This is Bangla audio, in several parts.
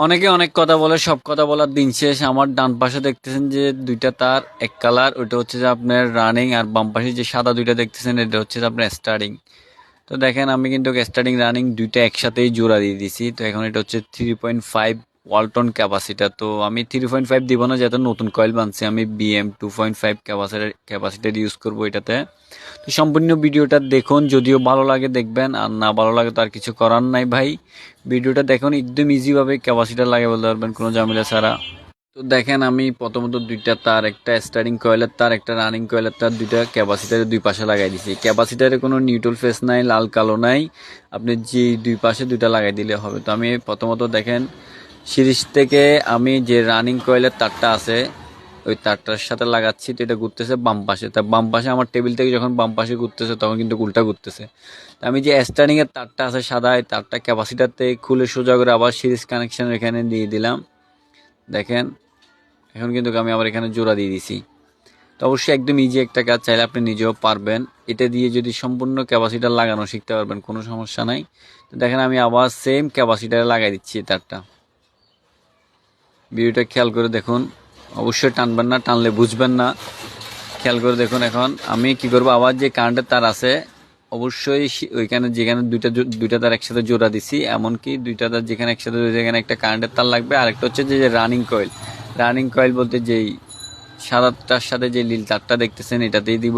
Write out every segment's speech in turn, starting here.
অনেকে অনেক কথা বলে, সব কথা বলার দিন শেষ। আমার ডান পাশে দেখতেছেন যে দুইটা তার এক কালার, ওইটা হচ্ছে যে আপনার রানিং, আর বাম পাশে যে সাদা দুইটা দেখতেছেন এটা হচ্ছে যে আপনার স্টার্টিং। তো দেখেন আমি কিন্তু স্টার্টিং রানিং দুইটা একসাথেই জোড়া দিয়ে দিছি। তো এখন এটা হচ্ছে 3.5 ওয়ালটন ক্যাপাসিটার। তো আমি 3.5 দিব না, যেহেতু নতুন কয়েল বানছি, আমি BM 2.5 ক্যাপাসিটার ইউজ করবো এটাতে। তো সম্পূর্ণ ভিডিওটা দেখুন, যদিও ভালো লাগে দেখবেন, আর না ভালো লাগে তো আর কিছু করার নাই ভাই। ভিডিওটা দেখুন, একদম ইজিভাবে ক্যাপাসিটার লাগে বলতে পারবেন কোনো ঝামেলা ছাড়া। তো দেখেন আমি প্রথমত দুইটা তার, একটা স্টার্টিং কয়েলের তার, একটা রানিং কয়েলের তার, দুইটা ক্যাপাসিটারের দুই পাশে লাগাই দিছি। ক্যাপাসিটারে কোনো নিউট্রাল ফেস নাই, লাল কালো নাই, আপনি যে দুই পাশে দুইটা লাগাই দিলে হবে। তো আমি প্রথমত দেখেন সিরিজ থেকে আমি যে রানিং কয়েলের তারটা আছে ওই তারটার সাথে লাগাচ্ছি। তো এটা ঘুরতেছে বাম পাশে, তা বাম পাশে আমার টেবিল থেকে যখন বাম পাশে ঘুরতেছে তখন কিন্তু উল্টা ঘুরতেছে। তা আমি যে স্টার্টিং এর তারটা আছে সাদা, এই তারটা ক্যাপাসিটারতে খুলে সোজা করে আবার সিরিজ কানেকশন এখানে দিয়ে দিলাম। দেখেন এখন কিন্তু আমি আবার এখানে জোড়া দিয়ে দিছি। তো অবশ্যই একদম ইজি একটা কাজ, চাইলে আপনি নিজেও পারবেন। এটা দিয়ে যদি সম্পূর্ণ ক্যাপাসিটার লাগানো শিখতে পারবেন, কোনো সমস্যা নাই। তো দেখেন আমি আবার সেম ক্যাপাসিটারে লাগাই দিচ্ছি তারটা। ভিডিওটা খেয়াল করে দেখুন, অবশ্যই টানবেন না, টানলে বুঝবেন না। খেয়াল করে দেখুন এখন আমি কি করব, আবার যে কারেন্টের তার আছে অবশ্যই ওইখানে যেখানে দুইটা তার একসাথে জোড়া দিছি, এমনকি দুইটা তার যেখানে একসাথে যেখানে একটা কারেন্টের তার লাগবে, আরেকটা হচ্ছে যে রানিং কয়েল। রানিং কয়েল বলতে যেই সাদাটার সাথে যে নীল তারটা দেখতেছেন এটাতেই দিব।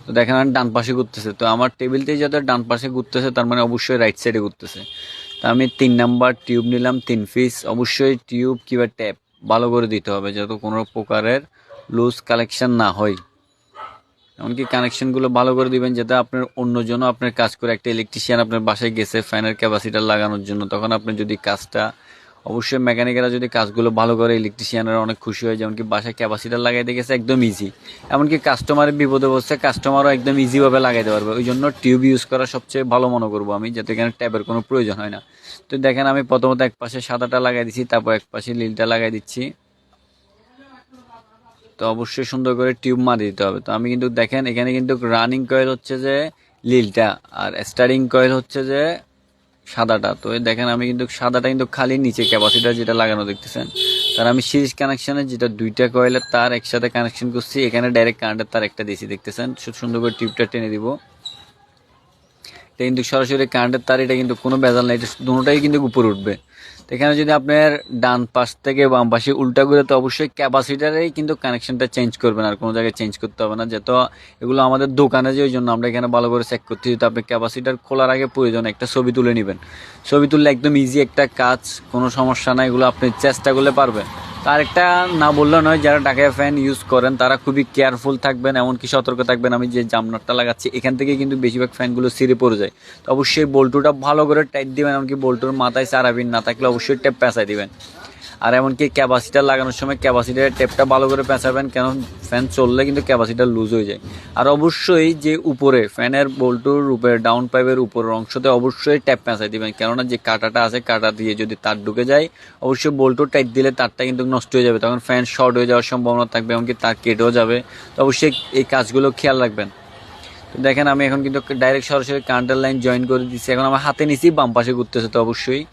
তো দেখেন আমি ডান পাশে ঘুরতেছে, তো আমার টেবিলতেই যত ডান পাশে ঘুরতেছে তার মানে অবশ্যই রাইট সাইডে ঘুরতেছে। তো আমি 3 নাম্বার টিউব নিলাম, 3 পিস। অবশ্যই টিউব কিংবা ট্যাপ ভালো করে দিতে হবে যাতে কোনো প্রকারের লুজ কালেকশন না হয়। এমনকি কানেকশনগুলো ভালো করে দিবেন যাতে আপনার অন্যজনও আপনার কাজ করে, একটা ইলেকট্রিশিয়ান আপনার বাসায় গেছে ফ্যানের ক্যাপাসিটার লাগানোর জন্য, তখন আপনি যদি কাজটা, অবশ্যই মেকানিকেরা যদি কাজগুলো ভালো করে, ইলেকট্রিশিয়ানরা অনেক খুশি হয়। যেমনকি বাসায় ক্যাপাসিটার লাগাইতে গেছে একদম ইজি, এমনকি কাস্টমারের বিপদে বসছে কাস্টমারও একদম ইজিভাবে লাগাইতে পারবে। ওই জন্য টিউব ইউজ করা সবচেয়ে ভালো মনে করবো আমি, যাতে এখানে ট্যাবের কোনো প্রয়োজন হয় না। তো দেখেন আমি প্রথমত এক পাশে সাদাটা লাগাই দিচ্ছি, তারপর এক পাশে নীলটা লাগাই দিচ্ছি। তো অবশ্যই সুন্দর করে টিউব মারি দিতে হবে। তো আমি কিন্তু দেখেন এখানে কিন্তু রানিং কয়েল হচ্ছে যে নীলটা, আর স্টার্টিং কয়েল হচ্ছে যে সাদাটা। তো এই দেখেন আমি কিন্তু সাদাটা কিন্তু খালি নিচে ক্যাপাসিটার যেটা লাগানো দেখতেছেন, তার আমি সিরিজ কানেকশনে যেটা দুইটা কয়েলের তার একসাথে কানেকশন করছি, এখানে ডাইরেক্ট কারেন্টের তার একটা দিয়েছি দেখতেছেন। সুন্দর করে টিউবটা টেনে দিব। এটা কিন্তু সরাসরি কারেন্টের তার, এটা কিন্তু কোনো ভেজাল নাই, এটা দুটোটাই কিন্তু উপরে উঠবে। তো এখানে যদি আপনার ডান পাশ থেকে বাম পাশে উল্টা করে, তো অবশ্যই ক্যাপাসিটারেই কিন্তু কানেকশনটা চেঞ্জ করবেন, আর কোনো জায়গায় চেঞ্জ করতে হবে না। যেহেতু এগুলো আমাদের দোকানে, যে ওই জন্য আমরা এখানে ভালো করে চেক করতে। যেহেতু আপনি ক্যাপাসিটার খোলার আগে প্রয়োজন একটা ছবি তুলে নেবেন। ছবি তুললে একদম ইজি একটা কাজ, কোনো সমস্যা নাই, এগুলো আপনি চেষ্টা করলে পারবেন। তার একটা না বললে নয়, যারা ঢাকায় ফ্যান ইউজ করেন তারা খুবই কেয়ারফুল থাকবেন, এমনকি সতর্ক থাকবেন। আমি যে জামনারটা লাগাচ্ছি এখান থেকে কিন্তু বেশিরভাগ ফ্যানগুলো ছিঁড়ে পড়ে যায়। তো অবশ্যই বল্টুটা ভালো করে টাইট দিবেন, এমনকি বল্টুর মাথায় চারাবিন না থাকলে অবশ্যই টেপ পেঁচাই দিবেন। আর এমনকি ক্যাপাসিটার লাগানোর সময় ক্যাপাসিটারের টেপটা ভালো করে পেঁচাবেন, কেন ফ্যান চললে কিন্তু ক্যাপাসিটার লুজ হয়ে যায়। আর অবশ্যই যে উপরে ফ্যানের বল্টুর উপরে ডাউন পাইপের উপরের অংশতে অবশ্যই ট্যাপ পেঁচাই দিবেন, কেননা যে কাঁটাটা আছে কাঁটা দিয়ে যদি তার ঢুকে যায়, অবশ্যই বল্টু টাইট দিলে তারটা কিন্তু নষ্ট হয়ে যাবে, তখন ফ্যান শর্ট হয়ে যাওয়ার সম্ভাবনা থাকবে, এমনকি তার কেটেও যাবে। তো অবশ্যই এই কাজগুলো খেয়াল রাখবেন। তো দেখেন আমি এখন কিন্তু ডাইরেক্ট সরাসরি কারেন্টের লাইন জয়েন করে দিচ্ছি। এখন আমার হাতে নিচ্ছি, বাম পাশে ঘুরতেছে, তো অবশ্যই